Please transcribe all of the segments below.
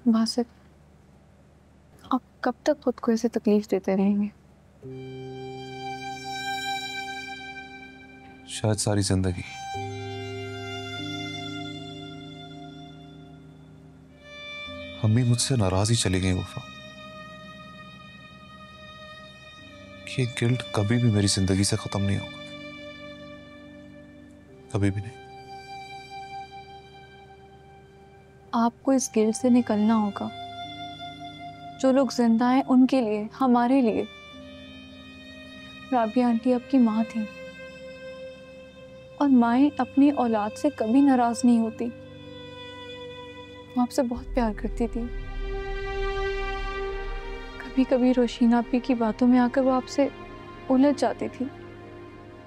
बासित, आप कब तक खुद को ऐसे तकलीफ देते रहेंगे? शायद सारी जिंदगी। अम्मी मुझसे नाराज ही चली गई वफा। ये गिल्ट कभी भी मेरी जिंदगी से खत्म नहीं होगा, कभी भी नहीं। आपको इस गिल्ट से निकलना होगा। जो लोग जिंदा हैं उनके लिए, हमारे लिए। राबिया आंटी आपकी माँ थी और माएँ अपनी औलाद से कभी नाराज नहीं होती। वो आपसे बहुत प्यार करती थी। कभी कभी रोशीना आपी की बातों में आकर वो आपसे उलझ जाती थी,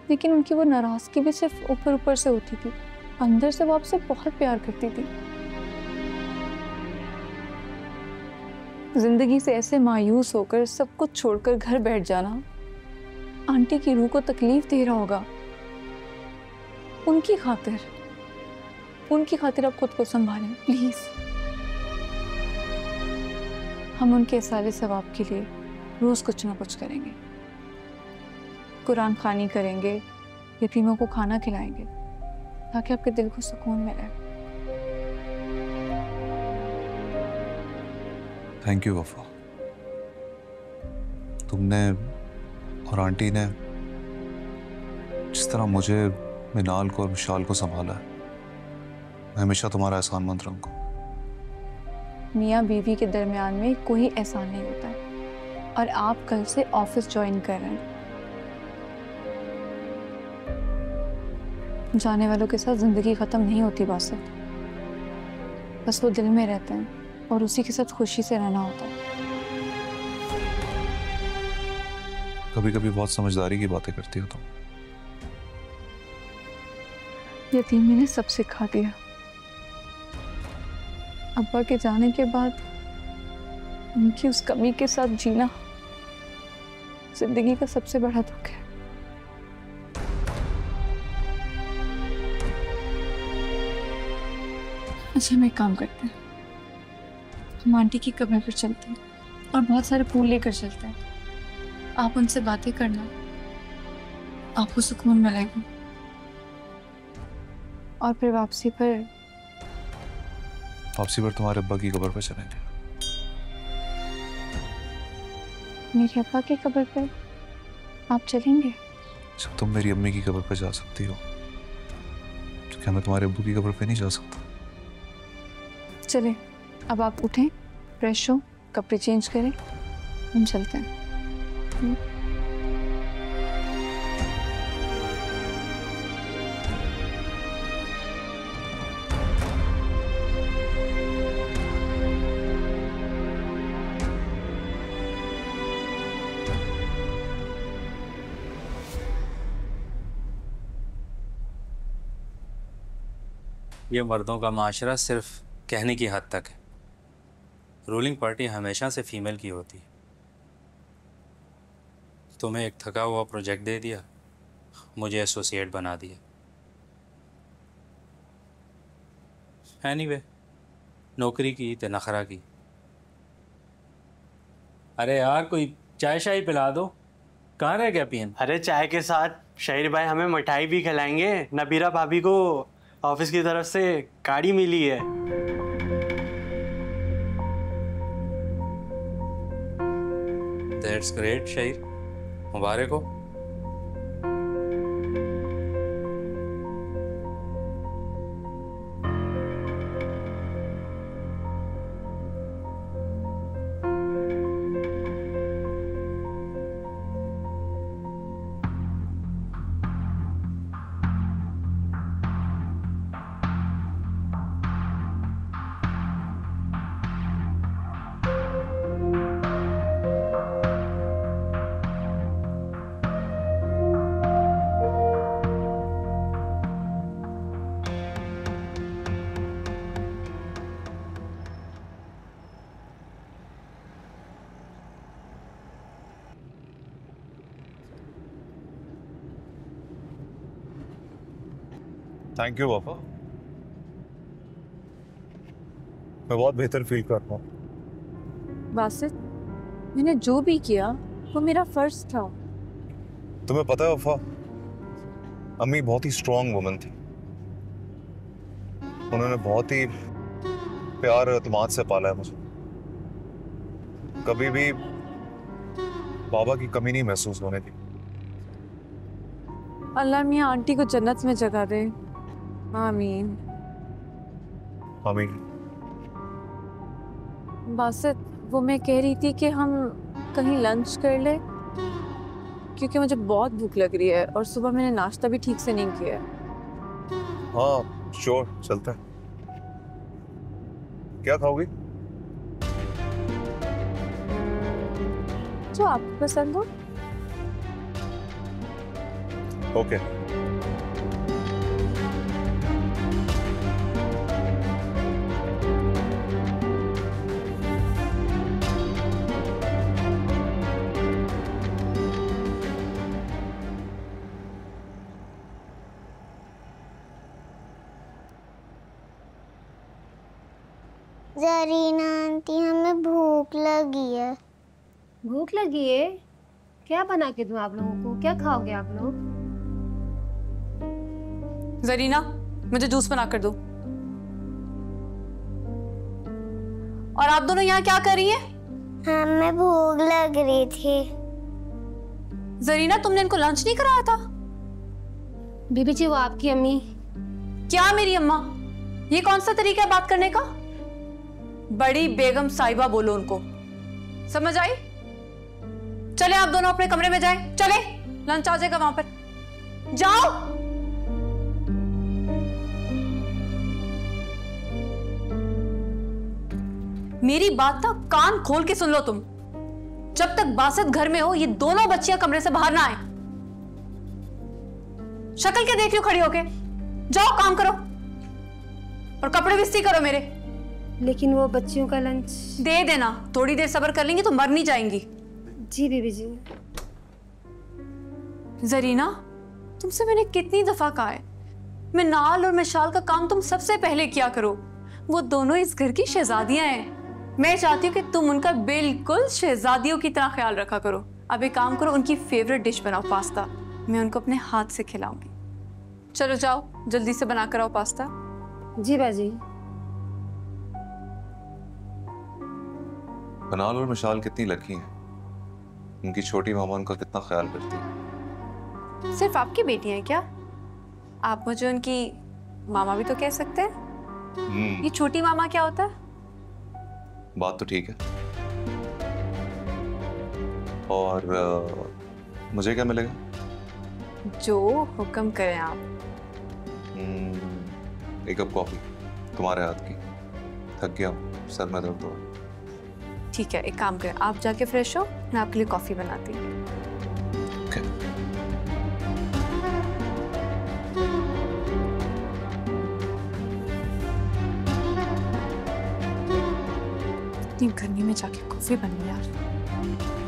लेकिन उनकी वो नाराजगी भी सिर्फ ऊपर ऊपर से होती थी। अंदर से वो आपसे बहुत प्यार करती थी। जिंदगी से ऐसे मायूस होकर सब कुछ छोड़कर घर बैठ जाना आंटी की रूह को तकलीफ दे रहा होगा। उनकी खातिर आप खुद को संभालें प्लीज। हम उनके सारे सवाब के लिए रोज कुछ ना कुछ करेंगे। कुरान खानी करेंगे, यतीमों को खाना खिलाएंगे, ताकि आपके दिल को सुकून मिले। थैंक यू वफा। तुमने और आंटी ने जिस तरह मुझे, मिनाल को और विशाल को संभाला है, मैं हमेशा तुम्हारा एहसानमंद रहूंगा। मियाँ बीवी के दरमियान में कोई एहसान नहीं होता है। और आप कल से ऑफिस ज्वाइन कर रहे हैं। जाने वालों के साथ जिंदगी खत्म नहीं होती बासित, बस वो दिल में रहते हैं और उसी के साथ खुशी से रहना होता है। कभी कभी बहुत समझदारी की बातें करती हो तुम। यतीम मैंने सब सिखा दिया। अब्बा के जाने के बाद उनकी उस कमी के साथ जीना जिंदगी का सबसे बड़ा दुख है। अच्छा, हम एक काम करते हैं, हम आंटी की कब्र पर चलते हैं और बहुत सारे फूल लेकर चलते हैं। आप उनसे बातें करना, आपको सुकून मिलेगा। और फिर वापसी पर तुम्हारे अब्बा की कब्र पर चलेंगे। मेरे अब्बा की कब्र पर आप चलेंगे? जब तुम मेरी अम्मी की कब्र पर जा सकती हो, तो क्या मैं तुम्हारे अब्बू की कब्र पर नहीं जा सकता? चले, अब आप उठें, फ्रेश हो, कपड़े चेंज करें, हम चलते हैं। ये मर्दों का माशरा सिर्फ कहने की हद तक है। रूलिंग पार्टी हमेशा से फीमेल की होती है। तुम्हें एक थका हुआ प्रोजेक्ट दे दिया, मुझे एसोसिएट बना दिया। एनीवे, नौकरी की तो नखरा की। अरे यार, कोई चाय शाय पिला दो। कहाँ रह गया पियन? अरे चाय के साथ शहीर भाई हमें मिठाई भी खिलाएंगे। नबीरा भाभी को ऑफिस की तरफ से गाड़ी मिली है। दैट्स ग्रेट शहीर, मुबारक हो। थैंक यू वफा। मैं बहुत बेहतर फील कर रहा हूँ। बासित, मैंने जो भी किया वो मेरा फर्ज था। तुम्हें पता है वफा, अम्मी बहुत ही स्ट्रांग वुमन थी। उन्होंने बहुत ही प्यार और एतमाद से पाला है मुझे। कभी भी बाबा की कमी नहीं महसूस होने दी। अल्लाह मियाँ आंटी को जन्नत में जगह दे। आमीन। आमीन। बासित, वो मैं कह रही थी कि हम कहीं लंच कर ले, क्योंकि मुझे बहुत भूख लग रही है और सुबह मैंने नाश्ता भी ठीक से नहीं किया है। हाँ श्योर, चलता है। क्या खाओगी? जो आपको पसंद हो। ओके। जरीना आंटी, हमें भूख लगी है। भूख लगी है? क्या बना के दूं आप लोगों को? क्या खाओगे आप लोग? जरीना, मुझे जूस बना कर दो। और आप दोनों यहाँ क्या कर रही हैं? हमें भूख लग रही थी। जरीना, तुमने इनको लंच नहीं कराया था? बीबी जी, वो आपकी अम्मी। क्या मेरी अम्मा? ये कौन सा तरीका है बात करने का? बड़ी बेगम साहिबा बोलो उनको, समझ आई? चले आप दोनों अपने कमरे में जाएं। चले, लंच आ जाएगा वहां पर। जाओ। मेरी बात ना कान खोल के सुन लो तुम। जब तक बासित घर में हो, ये दोनों बच्चियां कमरे से बाहर ना आए। शक्ल क्या देख रही हो खड़ी होके? जाओ काम करो और कपड़े भी इस्त्री करो मेरे। लेकिन वो बच्चियों का लंच दे देना, थोड़ी देर सब्र कर लेंगी तो मर नहीं जाएंगी। जी बीबी जी। जरीना, तुमसे मैंने कितनी दफा कहा है, मिनाल और मिशाल का काम तुम सबसे पहले किया करो। वो दोनों इस घर की शहजादियां हैं। मैं चाहती हूँ कि तुम उनका बिल्कुल शहजादियों की तरह ख्याल रखा करो। अब एक काम करो, उनकी फेवरेट डिश बनाओ, पास्ता। मैं उनको अपने हाथ से खिलाऊंगी। चलो जाओ, जल्दी से बना कर आओ पास्ता। जी बाजी। मिनाल और मिशाल कितनी लकी हैं। उनकी छोटी मामा उनका कितना ख्याल करती है। सिर्फ आपकी बेटी है क्या? आप मुझे उनकी मामा भी तो कह सकते हैं। ये छोटी मामा क्या होता है? बात तो ठीक है। और मुझे क्या मिलेगा? जो हुक्म करें आप। एक कप कॉफी तुम्हारे हाथ की। थक गया हूँ, सर में दर्द हो रहा है। ठीक है, एक काम करें, आप जाके फ्रेश हो, मैं आपके लिए कॉफी बनाती हूँ। इतनी गर्मी में जाके कॉफी बनी यार।